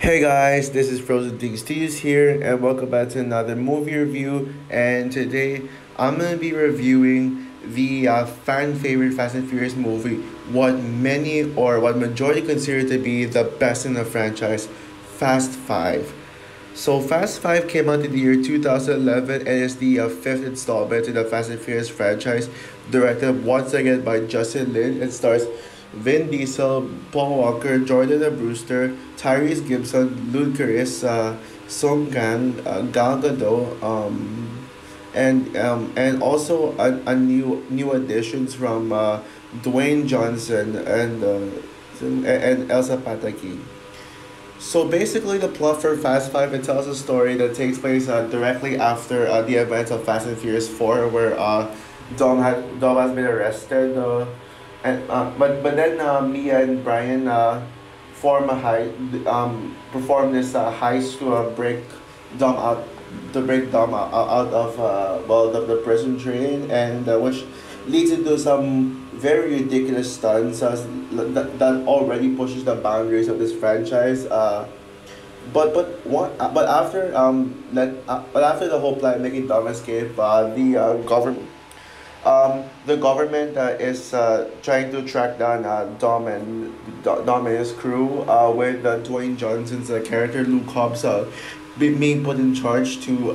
Hey guys, this is Frozen Dig Studios here, and welcome back to another movie review. And today I'm gonna be reviewing the fan favorite Fast and Furious movie, what many or what majority consider to be the best in the franchise, Fast Five. So Fast Five came out in the year 2011 and is the fifth installment in the Fast and Furious franchise, directed once again by Justin Lin and stars Vin Diesel, Paul Walker, Jordan the Brewster, Tyrese Gibson, Ludacris, Song Kang, Gal Gadot, and also a new additions from Dwayne Johnson and Elsa Pataki. So basically, the plot for Fast Five, it tells a story that takes place directly after the events of Fast and Furious 4, where Dom has been arrested, but then Mia and Brian form a perform this heist to Dom out break Dom out of the prison train, and which leads into some very ridiculous stunts that already pushes the boundaries of this franchise. But after the whole plan making Dom escape, the government is trying to track down Dom and his crew, with Dwayne Johnson's character Luke Hobbs being put in charge to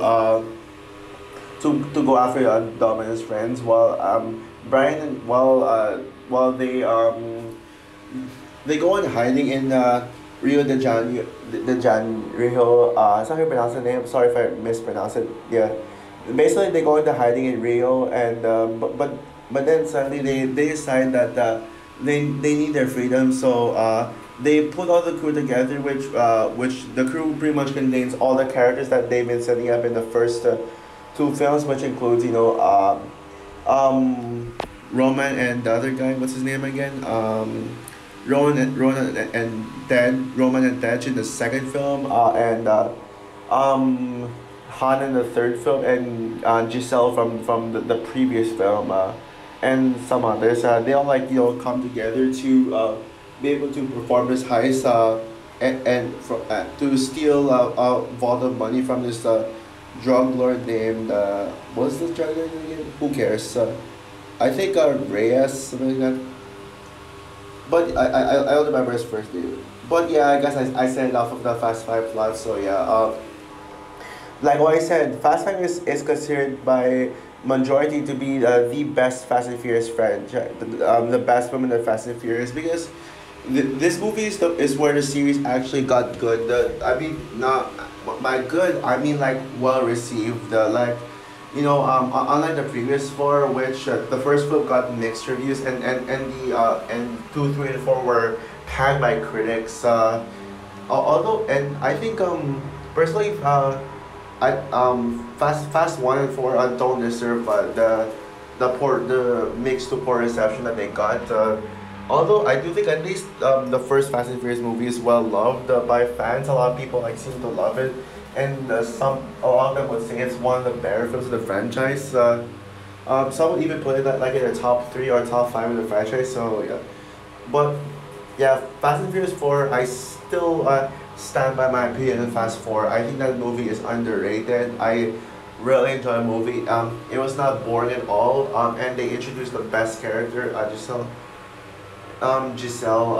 go after Dom and his friends, while Brian and while they go on hiding in Rio de Janeiro. That's how you pronounce the name. Sorry if I mispronounce it. Yeah, basically they go into hiding in Rio, and but then suddenly they decide that they need their freedom, so they put all the crew together, which the crew pretty much contains all the characters that they've been setting up in the first two films, which includes Roman and the other guy, what's his name again? Roman and Ted in the second film, and Han in the third film, and Giselle from the previous film, and some others. They all come together to be able to perform this heist, to steal a vault of money from this drug lord named what's this drug lord again? Who cares? I think Reyes, something like that. But I don't remember his first name. But yeah, I guess I said enough of the Fast Five plot. So yeah, like what I said, Fast Five is considered by majority to be the best Fast and Furious franchise, the best film in the Fast and Furious, because this movie is where the series actually got good. I mean, not by good, I mean like well received. Unlike the previous four, which the first film got mixed reviews, and two, three, and four were panned by critics. Although, and I think personally, Fast One and Four don't deserve the mixed to poor reception that they got. Although I do think at least the first Fast and Furious movie is well loved by fans. A lot of people seem to love it, and a lot of them would say it's one of the better films of the franchise. Some would even put it in the top three or top five of the franchise. So yeah, but yeah, Fast and Furious 4, I still stand by my opinion on Fast 4. I think that movie is underrated. I really enjoy the movie. It was not boring at all. And they introduced the best character, Giselle,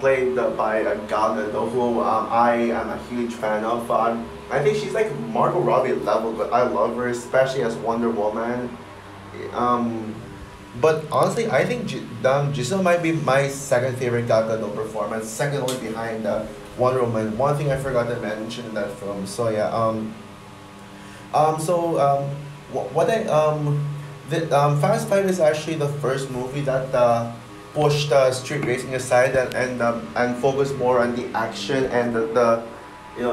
played by Gal Gadot, who I am a huge fan of. I think she's like Margot Robbie level, but I love her, especially as Wonder Woman. But honestly, I think Giselle might be my second favorite Gal Gadot performance, second only behind Wonder Woman. One thing I forgot to mention in that film. So yeah, so what I Fast Five is actually the first movie that pushed street racing aside, and focused more on the action and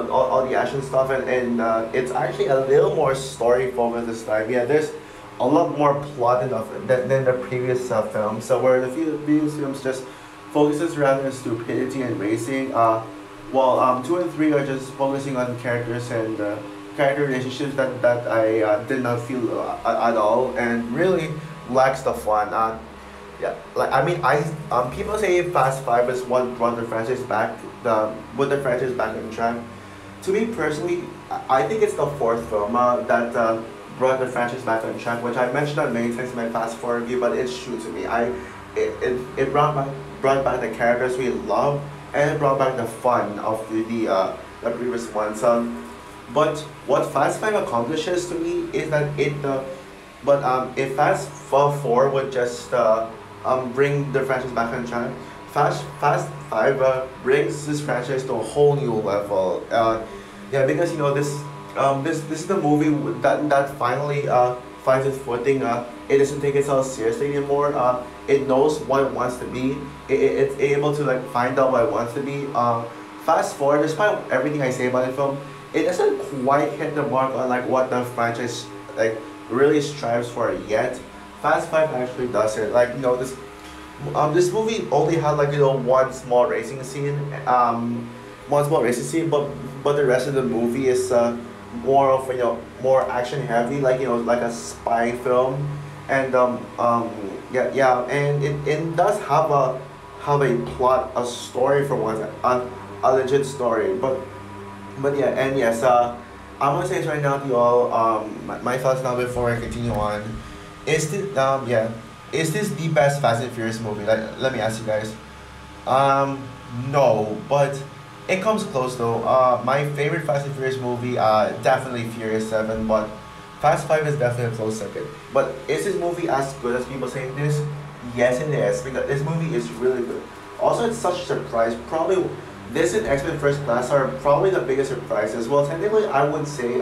all the action stuff, and it's actually a little more story focused this time. Yeah, there's a lot more plot enough than the previous film. So where the previous films just focuses rather on stupidity and racing, while two and three are just focusing on characters and character relationships that I did not feel at all, and really lacks the fun. yeah, like I mean, people say Fast Five is what brought the franchise back, the put the franchise back on track. To me personally, I think it's the fourth film that brought the franchise back on track, which I mentioned that many times in my Fast Forward review, but it's true to me. It brought back the characters we love, and it brought back the fun of the previous ones. But what Fast Five accomplishes to me is that if Four would just bring the franchise back on track, Fast Five brings this franchise to a whole new level. Yeah, because this is the movie that finally finds its footing. It doesn't take itself seriously anymore. It knows what it wants to be. It's able to like find out what it wants to be. Fast Forward, despite everything I say about the film, it doesn't quite hit the mark on like what the franchise like really strives for yet. Fast Five actually does it. Like this movie only had like one small racing scene, but the rest of the movie is more of more action heavy, like like a spy film, and and it does have a plot, a story for once, a legit story, but yeah, and yes, I'm gonna say this right now to you all. My thoughts now before I continue on. Is this the best Fast and Furious movie? Like, let me ask you guys. No, but it comes close though. My favorite Fast and Furious movie, definitely Furious 7, but Fast 5 is definitely a close second. But is this movie as good as people say it is? Yes, it is, because this movie is really good. Also, it's such a surprise. Probably this and X-Men First Class are probably the biggest surprises. Well, technically, I would say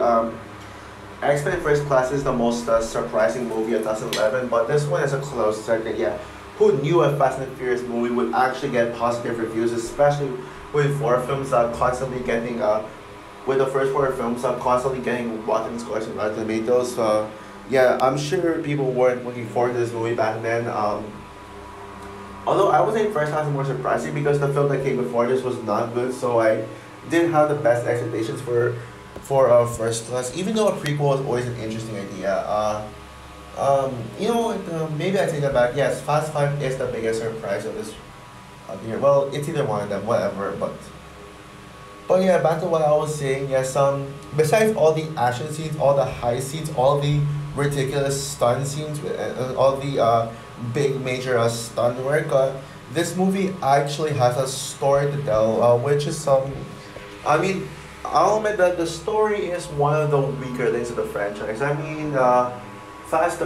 X-Men First Class is the most surprising movie of 2011, but this one is a close second. Yeah, who knew a Fast and Furious movie would actually get positive reviews, especially with four films constantly getting with the first four films constantly getting Rotten scores and Rotten Tomatoes. Yeah, I'm sure people weren't looking forward to this movie back then. Although I would say First Class is more surprising because the film that came before this was not good, so I didn't have the best expectations for First Class. Even though a prequel is always an interesting idea. Maybe I take that back. Yes, Fast Five is the biggest surprise of the year. Well, it's either one of them, whatever. But yeah, back to what I was saying. Yes, besides all the action scenes, all the high scenes, all the ridiculous stunt scenes, and all the big major stunt work, this movie actually has a story to tell, which is I mean, I'll admit that the story is one of the weaker links of the franchise. I mean, the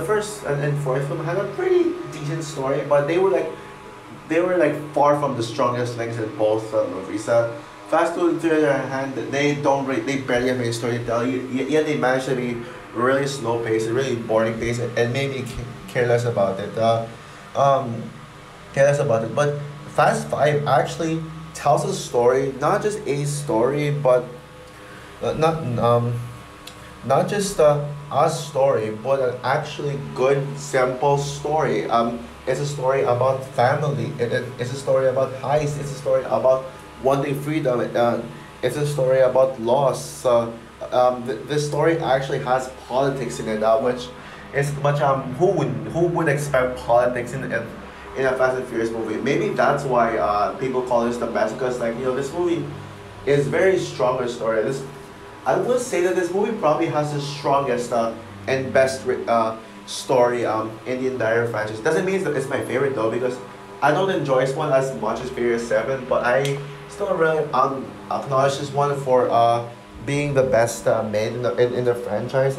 first and fourth film had a pretty decent story, but they were like far from the strongest links in both movies. Fast Two, to the other hand, they barely have any story to tell. Yet they manage to be really slow paced, really boring paced, and made me care less about it. Care less about it. But Fast Five actually tells a story, not just a story, but not not just a story, but an actually good, simple story. It's a story about family. It's a story about heist. It's a story about wanting freedom. It's a story about loss. The story actually has politics in it, who would expect politics in a Fast and Furious movie? Maybe that's why people call this the best, because this movie is very strong in story. I would say that this movie probably has the strongest and best story in the entire franchise. Doesn't mean that it's my favorite though, because I don't enjoy this one as much as Furious 7, but I still really acknowledge this one for being the best made in the franchise.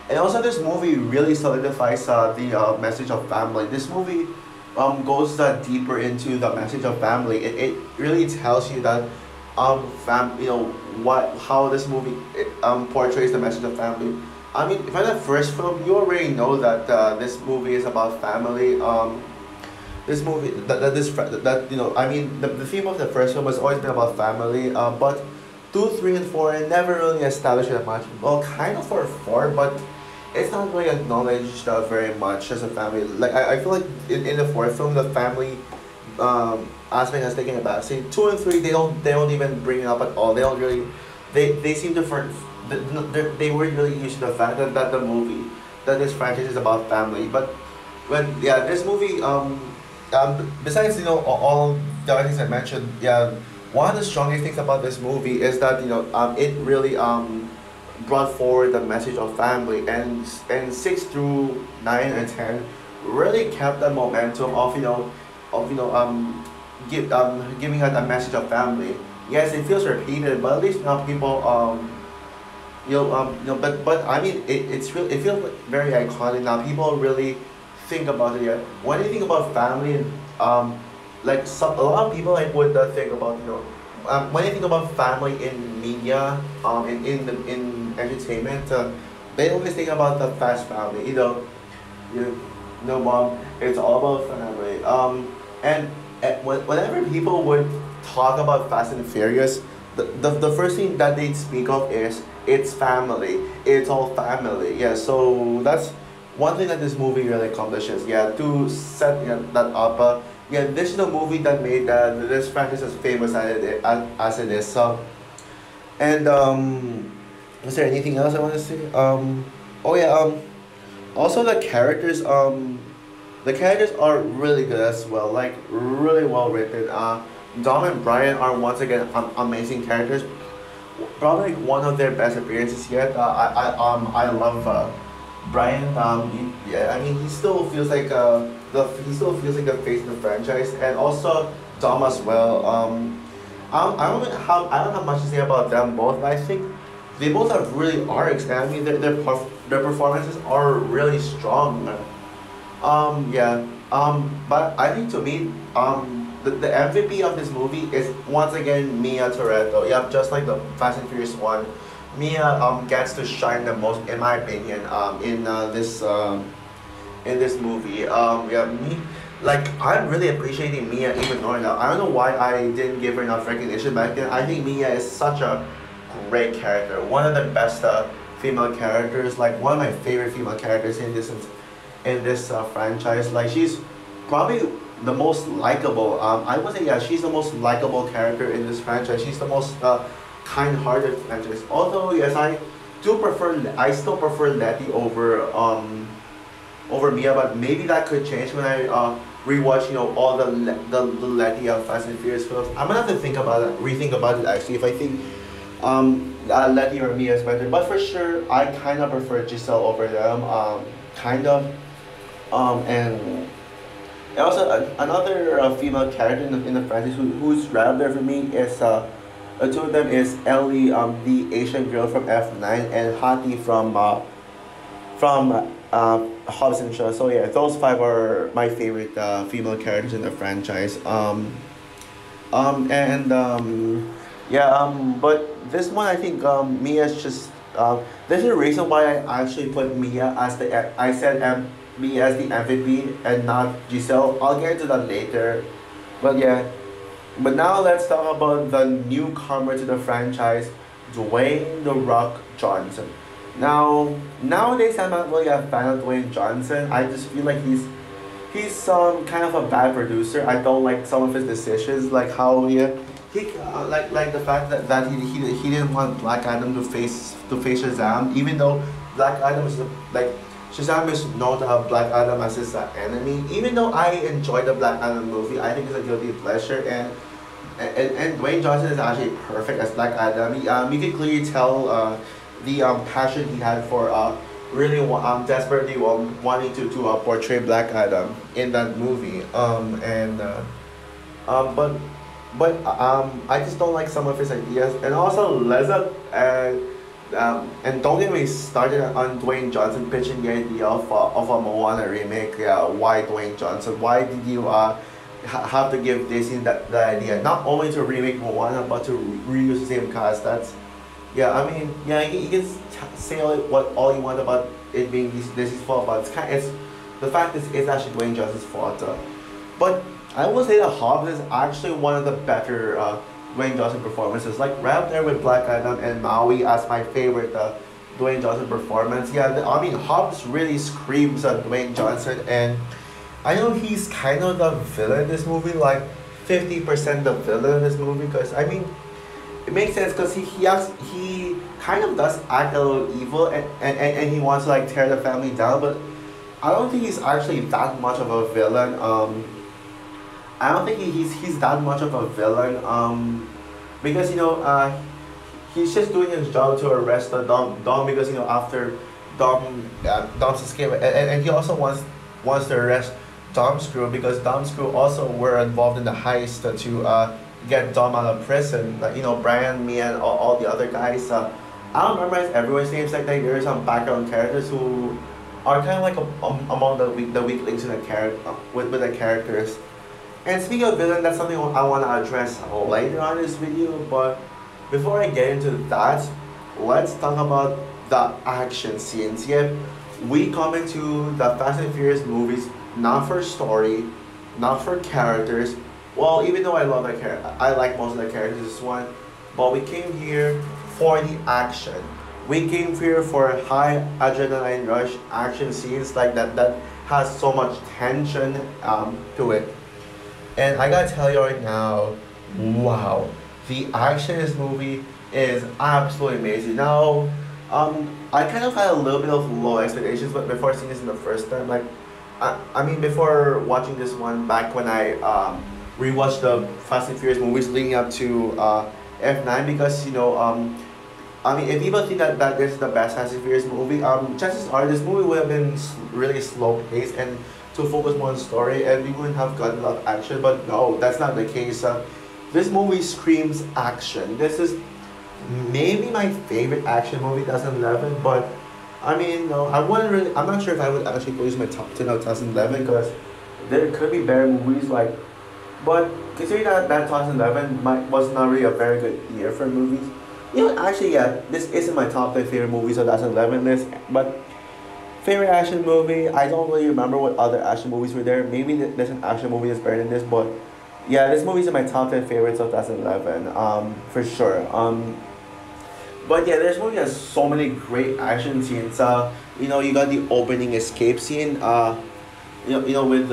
And also, this movie really solidifies the message of family. This movie goes deeper into the message of family. It really tells you that how this movie portrays the message of family. I mean, for the first film, you already know that this movie is about family. This movie the theme of the first film has always been about family. But 2, 3, and 4 never really established that much. Well, kind of for 4, but it's not really acknowledged very much as a family. Like I feel like in the fourth film, the family aspect has taken a backseat. 2 and 3, they don't even bring it up at all. They don't really, they seem to they weren't really used to the fact that this franchise is about family. But this movie besides all the other things I mentioned, one of the strongest things about this movie is that it really brought forward the message of family, and 6 through 9 and 10 really kept the momentum of giving out a message of family. Yes, it feels repeated, but at least now people but I mean it feels very iconic now. People really think about it. Yeah, when you think about family, like a lot of people like would think about when you think about family in media, in entertainment, they always think about the Fast family. You mom, it's all about family. Whenever people would talk about Fast and Furious, the first thing that they speak of is it's family. It's all family. Yeah, so that's one thing that this movie really accomplishes. Yeah, to set that up. This is the movie that made this franchise as famous as it is. And is there anything else I want to say? Oh yeah. Also the characters are really good as well. Like really well written. Dom and Brian are once again amazing characters. Probably one of their best appearances yet. I love Brian. I mean he still feels like the face of the franchise, and also Dom as well. I don't have much to say about them both, but I think they both have really arcs, and I mean their performances are really strong. But I think to me, the MVP of this movie is once again Mia Toretto. Yeah, just like the Fast and Furious one, Mia gets to shine the most in my opinion in this movie. Like I'm really appreciating Mia even more now. I don't know why I didn't give her enough recognition back then. I think Mia is such a great character, one of the best female characters, like one of my favorite female characters in this franchise. Like she's probably the most likable. I would say she's the most likable character in this franchise. She's the most kind-hearted franchise. Although yes, I still prefer Letty over Mia, but maybe that could change when I rewatch all the Letty Fast and Furious films. I'm gonna have to rethink about it actually if I think Letty or Mia is better. But for sure, I kind of prefer Giselle over them. Kind of. And also another female character in the franchise who's right up there for me is two of them is Ellie, the Asian girl from F9, and Hati from Hobbs and Shaw. So yeah, those five are my favorite female characters in the franchise. But this one I think Mia's just there's a reason why I actually put Mia as I said Mia as the MVP and not Giselle. I'll get into that later. But yeah, but now let's talk about the newcomer to the franchise, Dwayne The Rock Johnson. Now, nowadays I'm not really a fan of Dwayne Johnson. I just feel like he's kind of a bad producer. I don't like some of his decisions, like how he like the fact that he didn't want Black Adam to face Shazam, even though Black Adam is like Shazam is known to have Black Adam as his enemy. Even though I enjoyed the Black Adam movie, I think it's a guilty pleasure, and Dwayne Johnson is actually perfect as Black Adam. You can clearly tell the passion he had for really desperately wanting to portray Black Adam in that movie. I just don't like some of his ideas, and also Leza and don't get me started on Dwayne Johnson pitching the idea of a Moana remake. Yeah, why Dwayne Johnson? Why did you have to give Disney that idea? Not only to remake Moana, but to reuse the same cast. That's I mean, you can say all you want about it being Disney's fault, but the fact is it's actually Dwayne Johnson's fault. But I will say that Hobbs is actually one of the better Dwayne Johnson performances. Like right up there with Black Adam and Maui as my favorite Dwayne Johnson performance. I mean Hobbs really screams at Dwayne Johnson, and I know he's kind of the villain in this movie, like 50% the villain in this movie, because I mean it makes sense because he kind of does act a little evil, and he wants to like tear the family down, but I don't think he's actually that much of a villain. I don't think he's that much of a villain. Because he's just doing his job to arrest the Dom because after Dom's escape and he also wants to arrest Dom's crew because Dom's crew also were involved in the heist to get Dom out of prison. Like Brian, me, and all the other guys. I don't memorize everyone's names like that. There are some background characters who are kind of like among the weak links in the with the characters. And speaking of villain, that's something I want to address later on in this video. But before I get into that, let's talk about the action scenes. Yeah, we come into the Fast and Furious movies not for story, not for characters. Well, even though I love the I like most of the characters in this one, but we came here for the action. We came here for high adrenaline rush action scenes like that has so much tension to it. And I gotta tell you right now, wow, the action in this movie is absolutely amazing. Now, I kind of had a little bit of low expectations, but before seeing this in the first time, like, I mean, before watching this one back when I rewatched the Fast and Furious movies leading up to F9, because I mean, if people think that this is the best Fast and Furious movie, chances are this movie would have been really slow paced and to focus more on story, and we wouldn't have gotten a lot of action. But no, that's not the case. This movie screams action. This is maybe my favorite action movie, 2011. But I mean, no, I wouldn't really. I'm not sure if I would actually put this in my top 10 of 2011 because there could be better movies like. But considering that 2011 was not really a very good year for movies. Actually, yeah, this isn't my top 10 favorite movies of 2011 list, but favorite action movie, I don't really remember what other action movies were there. Maybe there's an action movie that's better than this, but yeah, this movie's in my top 10 favorites of 2011, for sure. But yeah, this movie has so many great action scenes. You got the opening escape scene, with with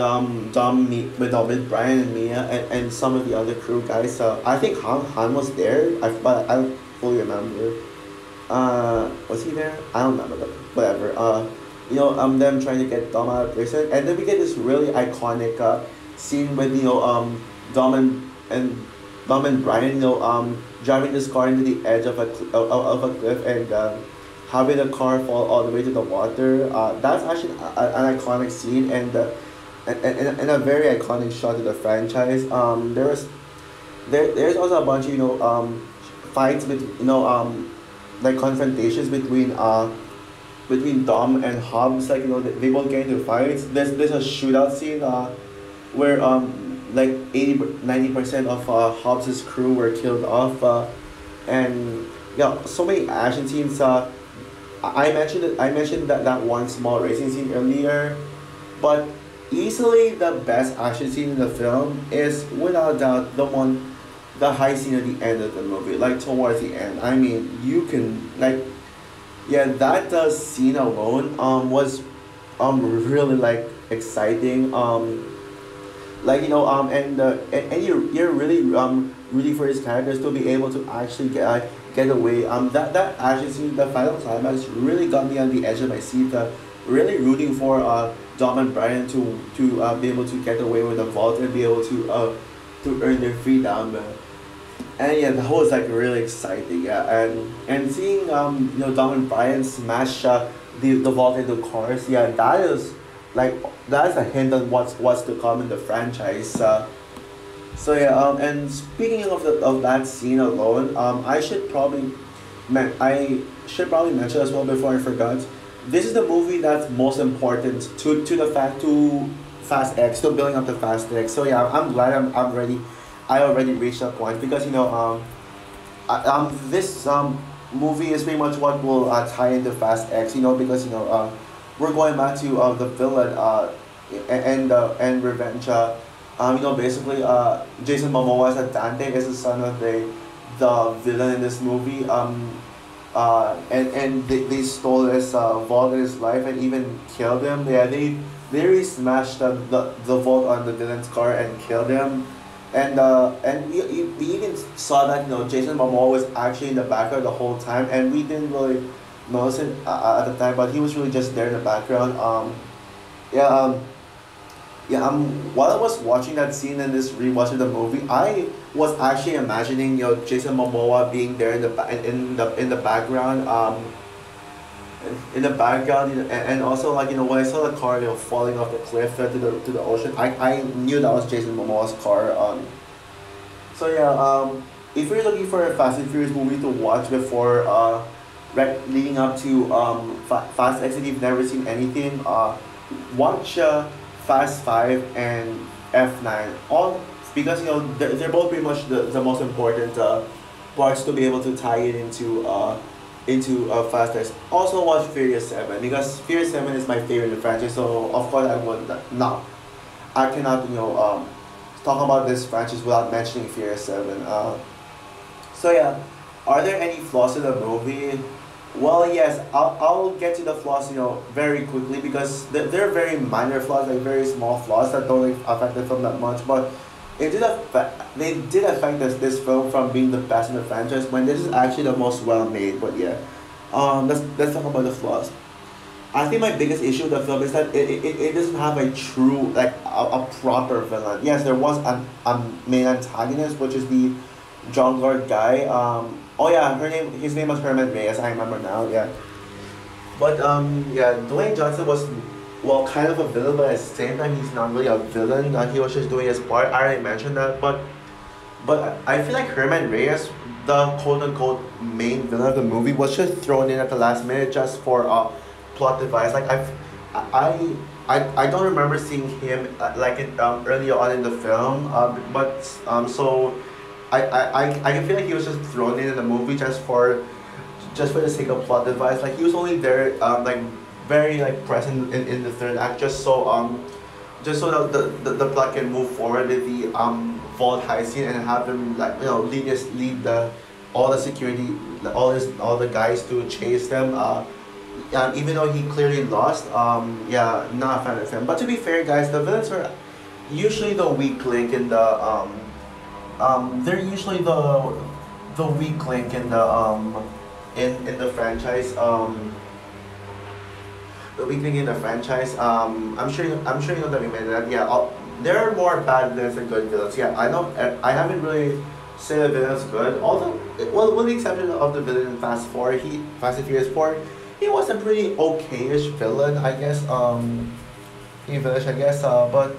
Brian and Mia and some of the other crew guys. I think Han was there. But I don't fully remember. Was he there? I don't remember. But whatever. Them trying to get Dom out of prison, and then we get this really iconic scene with Dom and Dom and Brian driving this car into the edge of of a cliff and having the car fall all the way to the water. That's actually an iconic scene and a very iconic shot to the franchise. There's also a bunch of fights with like confrontations between Dom and Hobbs. Like they both get into fights. There's a shootout scene where like 80-90% of Hobbs's crew were killed off, and yeah, so many action scenes. I mentioned that one small racing scene earlier, but easily the best action scene in the film is without doubt the high scene at the end of the movie, like towards the end. I mean, you can like, yeah, that scene alone was really like exciting. And you're really rooting for his characters to be able to actually get away. That action scene, the final climax, really got me on the edge of my seat. Really rooting for Dom and Brian to be able to get away with the vault and be able to earn their freedom. And yeah, that was like really exciting. Yeah, and seeing Dom and Brian smash the vault into cars. Yeah, that's a hint on what's to come in the franchise. So yeah, and speaking of that scene alone, I should probably mention as well before I forgot. This is the movie that's most important to Fast X, to building up the Fast X. So yeah, I'm glad I'm ready. I already reached that point because this movie is pretty much what will tie into Fast X. Because we're going back to the villain and Revenge. Basically, Jason Momoa as Dante is the son of the villain in this movie. And they stole his vault in his life and even killed him. Yeah, they really smashed the vault on the villain's car and killed him. And we even saw that Jason Momoa was actually in the background the whole time, and we didn't really notice it at the time, but he was really just there in the background. Yeah, yeah, while I was watching that scene and this rewatch of the movie, I was actually imagining, Jason Momoa being there in the in the background, in the background, and also like when I saw the car, falling off the cliff, to the ocean, I knew that was Jason Momoa's car. So yeah, if you're looking for a Fast and Furious movie to watch before leading up to Fast X, if you've never seen anything, watch Fast Five and F9. All because they're both pretty much the most important parts to be able to tie it into Fast X. Also watch Furious 7 because Furious 7 is my favorite in the franchise. So of course I would not I cannot talk about this franchise without mentioning Furious 7. So yeah, are there any flaws in the movie? Well, yes, I'll get to the flaws, very quickly because they're very minor flaws, like very small flaws that don't like, affect the film that much. But they did affect this film from being the best in the franchise when this is actually the most well made. But yeah, let's talk about the flaws. I think my biggest issue with the film is that it doesn't have a true, like a proper villain. Yes, there was a main antagonist, which is the John Lord guy. Oh yeah, his name was Herman Reyes. I remember now. Yeah, but yeah, Dwayne Johnson was, well, kind of a villain, but at the same time he's not really a villain. He was just doing his part. I already mentioned that, but I feel like Herman Reyes, the quote unquote main villain of the movie, was just thrown in at the last minute just for a plot device. Like I don't remember seeing him like earlier on in the film. But so I feel like he was just thrown in the movie just for the sake of plot device. Like he was only there like very like present in the third act just so that the plot can move forward with the vault heist scene and have them like lead the all the security all the guys to chase them. Even though he clearly lost, yeah, not a fan of him. But to be fair, guys, the villains are usually the weak link in they're usually the weak link in in the franchise. The weak link in the franchise. I'm sure you know that we made that. Yeah, there are more bad villains than good villains. Yeah, I know. I haven't really said the villain's good. Although, well, with the exception of the villain in Fast and Furious 4, he was a pretty okay-ish villain, I guess. Villain, I guess. But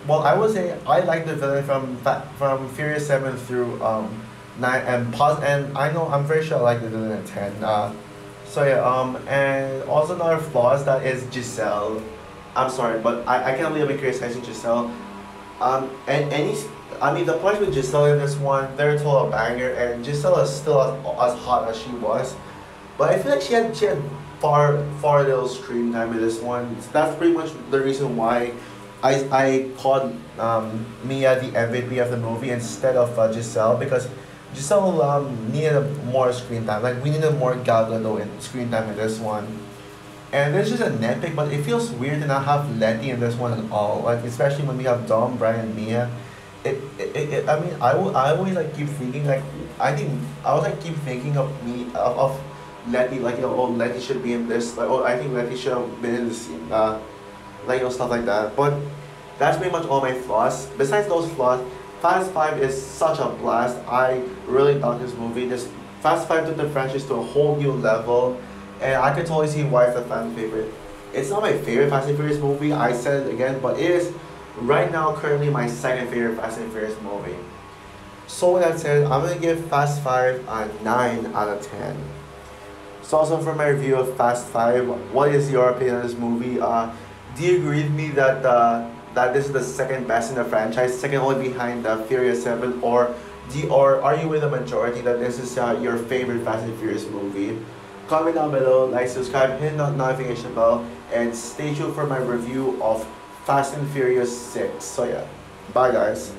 well, I would say I like the villain from Furious 7 through 9 and I know I'm very sure I like the villain in 10. So yeah, and also another flaw is that is Giselle. I'm sorry, but I can't believe I'm criticizing Giselle. And I mean the parts with Giselle in this one, they're a total banger, and Giselle is still as hot as she was. But I feel like she had far little screen time in this one. That's pretty much the reason why I called Mia the MVP of the movie instead of Giselle, because Giselle needed more screen time. Like we needed more Gal Gadot in screen time in this one. And there's just a nitpick, but it feels weird to not have Letty in this one at all. Like especially when we have Dom, Brian, and Mia. I mean, I always like keep thinking like I was like keep thinking of Letty, like oh Letty should be in this, like oh I think Letty should have been in this scene, like stuff like that. But that's pretty much all my flaws. Besides those flaws, Fast Five is such a blast. I really thought this movie, this Fast Five took the franchise to a whole new level, and I can totally see why it's a fan favorite. It's not my favorite Fast and Furious movie. I said it again, but it is right now currently my second favorite Fast and Furious movie. So with that said, I'm gonna give Fast Five a 9 out of 10. So also for my review of Fast Five, what is your opinion on this movie? Do you agree with me that that this is the second best in the franchise, second only behind the Furious 7, or are you with the majority that this is your favorite Fast and Furious movie? Comment down below, like, subscribe, hit the notification bell, and stay tuned for my review of Fast and Furious 6. So yeah, bye guys.